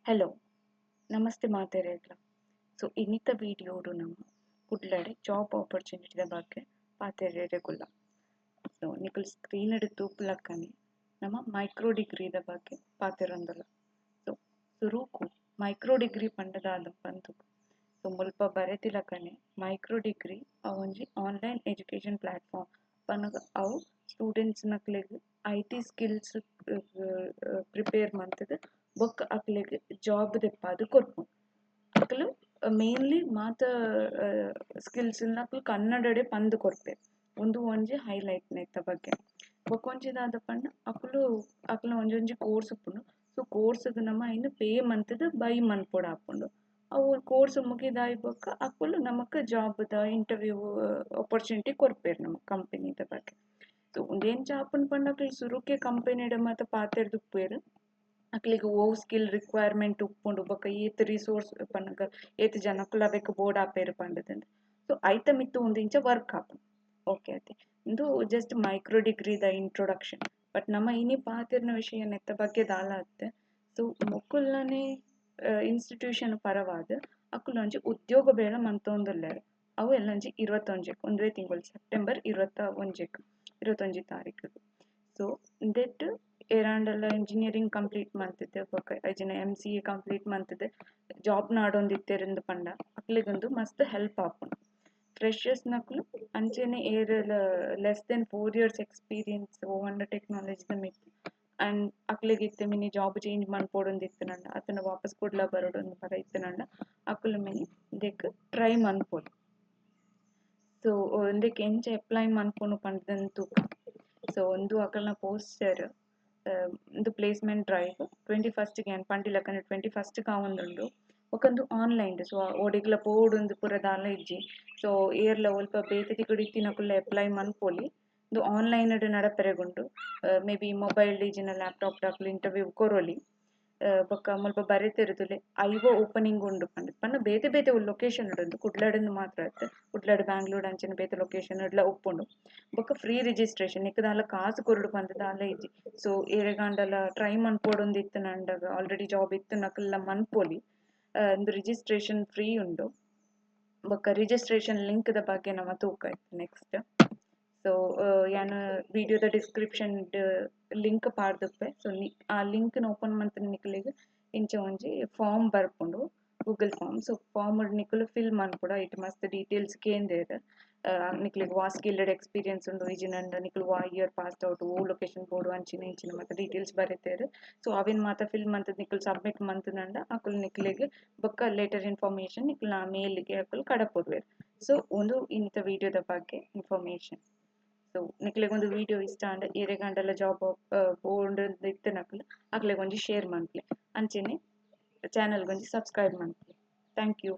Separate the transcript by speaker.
Speaker 1: Hello ನಮಸ್ತೆ ಮಾತೆರೆಗ್ಲ. So ಇನ್ನಿತ ವಿಡಿಯೋಡು ನಮ್ಮ ಕುಡ್ಲಡೆ job ಆಪರ್ಚುನಿಟಿದ ಬಗ್ಗೆ ಪಾತೆರೆಗುಲ್ಲ. ಸೊ ನಿಕುಲು ಸ್ಕ್ರೀನ್ ಹಿಡಿದು ತೂಪುಲಕ್ಕನೆ ನಮ್ಮ ಮೈಕ್ರೋ ಡಿಗ್ರಿದ ಬಗ್ಗೆ ಪಾತೆರೊಂದುಲ್ಲ. ಸೊ ಸುರುಕು ಮೈಕ್ರೋ ಡಿಗ್ರಿ ಪಂಡದಾದ ಬಂತು. ಸೊ ಮುಲ್ಪ ಬರೆತಿಲಕ್ಕನೆ ಮೈಕ್ರೋ ಡಿಗ್ರಿ ಅವೊಂಜಿ ಆನ್ಲೈನ್ ಎಜುಕೇಶನ್ ಪ್ಲಾಟ್ಫಾರ್ಮ್ ಪನ್ನಗ ಅವು ಸ್ಟೂಡೆಂಟ್ಸ್ ನಕ್ಲೆಗ್ IT ಸ್ಕಿಲ್ಸ್ ಪ್ರಿಪೇರ್ ಮಂತದ ಬೊಕ್ಕ ಅಕ್ಲೆಗ್ ಜಾಬ್ ದೆಪ್ಪಾದ್ ಕೊರ್ಪುಂಡು. ಅಕ್ಲು ಮೇನ್ಲಿ ಮಾತ ಸ್ಕಿಲ್ಸ್ ನಕ್ಲು ಕನ್ನಡಡೆ ಪಂದ್ ಕೊರ್ಪೆರ್. ಒಂದು ಒಂಜಿ ಹೈಲೈಟ್ ನೆತ್ತ ಬಗ್ಗೆ ಬೊಕೊಂಜಿದಾದ ಪಂಡ ಅಕ್ಲು ಒಂಜೊಂಜಿ ಕೋರ್ಸ್ ಉಪ್ಪುಂಡು. ಸೊ ಕೋರ್ಸ್‌ಗ್ ನಮ ಐನ್ ಪೇ ಮಂತುದು ಬೈ ಮನ್ಪೊಡು ಆಪುಂಡು. ಅವು ಕೋರ್ಸ್ ಮುಗಿದಾಯ್ ಬೊಕ್ಕ ಅಕುಲು ನಮಕ್ ಜಾಬ್‌ದ ಇಂಟರ್ವ್ಯೂ ಆಪರ್ಚುನಿಟಿ ಕೊರ್ಪೆರ್ ನಮ ಕಂಪೆನಿದ ಬಗ್ಗೆ. ಸೊ ಉಂದೆಂಚ ಆಪುಂಡು ಪಂಡ ಅಕ್ಲು ಸುರುಕೆ ಕಂಪೆನಿಡ್ ಮಾತ ಪಾತೆರ್ದ್ ಉಪ್ಪುವೆರ್. ಅಕ್ಲಿಗ್ ಒವು ಸ್ಕಿಲ್ ರಿಕ್ವೈರ್ಮೆಂಟ್ ಉಪ್ಪುಂಡು ಬೊಕ್ಕ ಏತ್ ರಿಸೋರ್ಸ್ ಪನ್ನಗ ಏತ್ ಜನಕ್ಕುಲು ಅವೆಕ್ ಬೋರ್ಡ್ ಆಪೆರ್ ಪಂಡದಂದ್. ಸೊ ಐತ ಮಿತ್ತು ಉಂದಿಂಚ ವರ್ಕ್ ಆಪುಂಡು. ಓಕೆ ಅತೆ ಇಂದು ಜಸ್ಟ್ ಮೈಕ್ರೋ ಡಿಗ್ರಿದ ಇಂಟ್ರೊಡಕ್ಷನ್. ಬಟ್ ನಮ ಇನಿ ಪಾತೆರ್ನ ವಿಷಯ ನೆತ್ತ ಬಗ್ಗೆ ದಾಲ ಅತ್ತೆ. ಸೊ ಮೊಕುಲ್ನನೆ ಇನ್ಸ್ಟಿಟ್ಯೂಷನ್ ಪರವಾದ್ ಅಕುಲು ಒಂಜಿ ಉದ್ಯೋಗ ಬೇಲೆ ಮಂತೊಂದುಲ್ಲೆರ್. ಅವು ಎಲ್ಲಂಜಿ 21 ಒಂದುವೆ ತಿಂಗೊಳು ಸೆಪ್ಟೆಂಬರ್ 21 ತಾರೀಖುಗ್. ಸೊ ಇಂದೆಟ್ ಏರಾಂಡಲ ಎಂಜಿನಿಯರಿಂಗ್ ಕಂಪ್ಲೀಟ್ ಮಂತಿದ್ದೆ ಬೊಕ ಐಜಿನ MCA ಕಂಪ್ಲೀಟ್ ಮಂತಿದ್ದೆ ಜಾಬ್ ನಾಡೊಂದಿತ್ತೆರಿಂದ್ ಪಂಡ ಅಕ್ಲೆಗೊಂದು ಮಸ್ತ್ ಹೆಲ್ಪ್ ಆಪುಂಡು. ಫ್ರೆಶರ್ಸ್ ನಕ್ಲು ಅಂಚೆನೆ ಲೆಸ್ ದೆನ್ 4 years ಎಕ್ಸ್ಪೀರಿಯನ್ಸ್ ಓವನ್ ಟೆಕ್ನಾಲಜಿದ ಮಿತ್ತ್ ಅಂಡ್ ಅಕ್ಲೆಗ್ ಇತ್ತೆ ಮಿನಿ ಜಾಬ್ ಚೇಂಜ್ ಮನ್ಪೊಡುಂದಿತ್ತುಂಡ ಅತಂಡ ವಾಪಸ್ ಕುಡ್ಲ ಬರೊಡುಂದು ಪರ ಇತ್ತುಂಡ ಅಕುಲು ಮಿನಿ ದೇಕ್ ಟ್ರೈ ಮನ್ಪೊಡು. ಸೊ ಇಂದೆಕ್ ಎಂಚ ಅಪ್ಲೈ ಮನ್ಪುನು ಪಂಡದನ್ ತೂಕ. ಸೊ ಒಂದು ಅಕಲ್ನ ಪೋಸ್ಟರ್ ಇಂದು ಪ್ಲೇಸ್‌ಮೆಂಟ್ ಡ್ರೈವ್ 21 ಗೆ ಪಂಡಿಲಕನೆ 21 ಆವೊಂದುಂಡು. ಬೊಕೊಂದು ಆನ್ಲೈನ್ ಸೊ ಓಡಿಗ್ಲ ಪೋವೊಡುಂದು ಪೂರ ದಾಲ ಇಜ್ಜಿ. ಸೊ ಏರ್ಲ ಒಲ್ಪ ಬೇತೆ ತಿಕ್ಕುಡು ಇತ್ತಿನಕುಲ್ಲೆ ಅಪ್ಲೈ ಮನ್ಪೊಲಿ ಇಂದು ಆನ್ಲೈನ್‌ಡ್ ನಡಪೆರಗುಂಡು. ಮೇ ಬಿ ಮೊಬೈಲ್ ಇಜಿನ ಲ್ಯಾಪ್‌ಟಾಪ್ ದಾಕುಲು ಇಂಟರ್ವ್ಯೂ ಕೊರೊಲಿ. ಬೊಕ್ಕ ಮುಲ್ಪ ಬರೆತೆರ್ ಐವೊ ಓಪನಿಂಗ್ ಉಂಡು ಪಂಡ ಬೇತೆ ಬೇತೆ ಲೊಕೇಶನ್ ಡ್ ಕುಡ್ಲಡ್ ಮಾತ್ರ ಅತ್ತೆ. ಕುಡ್ಲಡ್ ಬ್ಯಾಂಗ್ಳೂರ್ ಅಂಚನೆ ಬೇತೆ ಲೊಕೇಶನ್ ಡ್ಲ ಉಪ್ಪುಂಡು. ಬೊಕ್ಕ ಫ್ರೀ ರಿಜಿಸ್ಟ್ರೇಷನ್ ನಿಕ್ ದಾಲ ಕಾಸ್ ಕೊರೊಡು ಪಂದ್ ದಾಲ ಇಜ್ಜಿ. ಸೊ ಏರೆಗಾಂಡಲ ಟ್ರೈ ಮನ್ಪೊಡುಂದಿತ್ತುಂಡಗ ಆಲ್ರೆಡಿ ಜಾಬ್ ಇತ್ತುನಕುಲ್ಲ ಮನ್ಪೊಲಿ. ಇಂದು ರಿಜಿಸ್ಟ್ರೇಷನ್ ಫ್ರೀ ಉಂಡು. ಬೊಕ್ಕ ರಿಜಿಸ್ಟ್ರೇಷನ್ ಲಿಂಕ್‌ದ ಬಗ್ಗೆ ನಮ ತೂಕ ಇತ್ತು ನೆಕ್ಸ್ಟ್. ಸೊ ಯಾನ್ ವಿಡಿಯೋದ ಡಿಸ್ಕ್ರಿಪ್ಷನ್‌ಡ್ ಲಿಂಕ್ ಪಾಡ್ದುಪ್ಪೆ. ಸೊ ಆ ಲಿಂಕ್‌ನ ಓಪನ್ ಮಂತುದು ನಿಕ್ಲೆಗ್ ಇಂಚ ಒಂಜಿ ಫಾರ್ಮ್ ಬರ್ಪುಂಡು ಗೂಗಲ್ ಫಾರ್ಮ್. ಸೊ ಫಾರ್ಮ್‌ಡ್ ನಿಕುಲು ಫಿಲ್ ಮನ್ಪುಡ ಐಟ್ ಮಸ್ತ್ ಡೀಟೇಲ್ಸ್ ಕೇಂದೆರ್. ನಿಕ್ಲೆಗ್ ವಾ ಸ್ಕಿಲ್ಡ್ ಎಕ್ಸ್ಪೀರಿಯನ್ಸ್ ಉಂಡು ಇಜಿನಂಡ ನಿಕುಲು ವಾ ಇಯರ್ ಪಾಸ್ಡ್ ಔಟ್ ಓ ಲೊಕೇಶನ್ ಬೋಡು ಅಂಚಿನ ಇಂಚಿನ ಮಾತ ಡೀಟೇಲ್ಸ್ ಬರೆತೆರ್. ಸೊ ಅವೆನ್ ಮಾತ ಫಿಲ್ ಮಂತುದು ನಿಕುಲು ಸಬ್ಮಿಟ್ ಮಂತುನಂಡ ಅಕುಲು ನಿಕ್ಲೆಗ್ ಬೊಕ್ಕ ಲೇಟರ್ ಇನ್ಫಾರ್ಮೇಷನ್ ನಿಕುಲ್ನ ಮೇಲ್‌ಗೆ ಅಕುಲು ಕಡಪೊಡುವೆರ್. ಸೊ ಒಂದು ಇಂತ ವಿಡಿಯೋದ ಬಗ್ಗೆ ಇನ್ಫಾರ್ಮೇಷನ್. ಸೊ ನಿಕ್ಲೆಗೊಂದು ವಿಡಿಯೋ ಇಷ್ಟ ಆಂಡ ಏರೆಗಾಂಡಲ ಜಾಬ್ ಪೋವೊಡುಂದು ಇತ್ತಿನಕುಲು ಅಕ್ಲೆಗ್ ಒಂಜಿ ಶೇರ್ ಮನ್ಪುಲೆ. ಅಂಚೆನೆ ಚಾನಲ್‌ಗೊಂಜಿ ಸಬ್ಸ್ಕ್ರೈಬ್ ಮನ್ಪುಲೆ. Thank you.